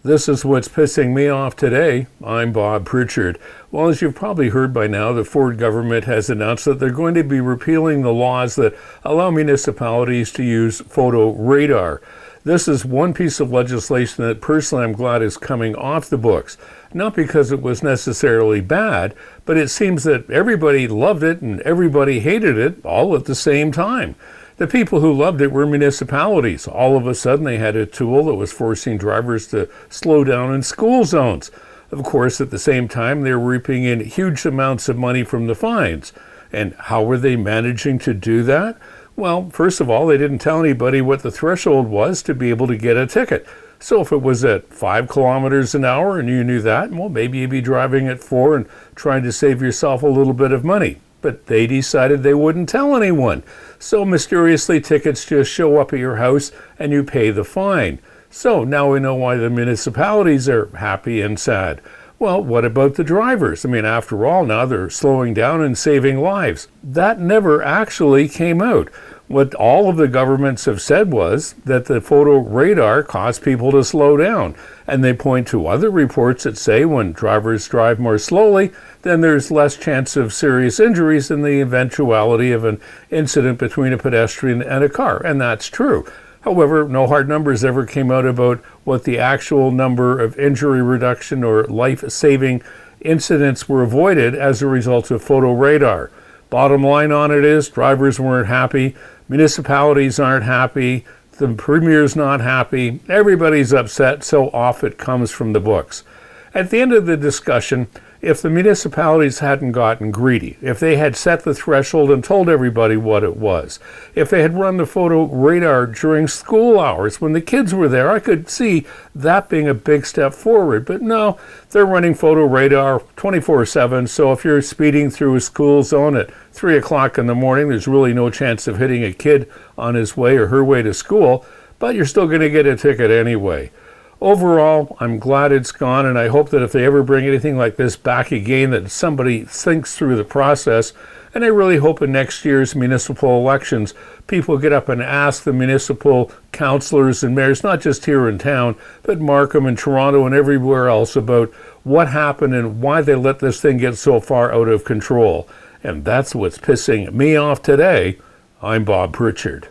This is what's pissing me off today. I'm Bob Pritchard. Well, as you've probably heard by now, the Ford government has announced that they're going to be repealing the laws that allow municipalities to use photo radar. This is one piece of legislation that personally I'm glad is coming off the books. Not because it was necessarily bad, but it seems that everybody loved it and everybody hated it all at the same time. The people who loved it were municipalities. All of a sudden they had a tool that was forcing drivers to slow down in school zones. Of course, at the same time, they were reaping in huge amounts of money from the fines. And how were they managing to do that? Well, first of all, they didn't tell anybody what the threshold was to be able to get a ticket. So if it was at 5 kilometers an hour and you knew that, well, maybe you'd be driving at 4 and trying to save yourself a little bit of money. But they decided they wouldn't tell anyone. So mysteriously, tickets just show up at your house and you pay the fine. So now we know why the municipalities are happy and sad. Well, what about the drivers? I mean, after all, now they're slowing down and saving lives. That never actually came out. What all of the governments have said was that the photo radar caused people to slow down. And they point to other reports that say when drivers drive more slowly, then there's less chance of serious injuries in the eventuality of an incident between a pedestrian and a car. And that's true. However, no hard numbers ever came out about what the actual number of injury reduction or life-saving incidents were avoided as a result of photo radar. Bottom line on it is drivers weren't happy, municipalities aren't happy, the premier's not happy, everybody's upset, so off it comes from the books. At the end of the discussion, if the municipalities hadn't gotten greedy, if they had set the threshold and told everybody what it was, if they had run the photo radar during school hours when the kids were there, I could see that being a big step forward. But no, they're running photo radar 24/7, so if you're speeding through a school zone at 3 o'clock in the morning, there's really no chance of hitting a kid on his way or her way to school, but you're still going to get a ticket anyway. Overall, I'm glad it's gone, and I hope that if they ever bring anything like this back again, that somebody thinks through the process. And I really hope in next year's municipal elections, people get up and ask the municipal councillors and mayors, not just here in town, but Markham and Toronto and everywhere else, about what happened and why they let this thing get so far out of control. And that's what's pissing me off today. I'm Bob Pritchard.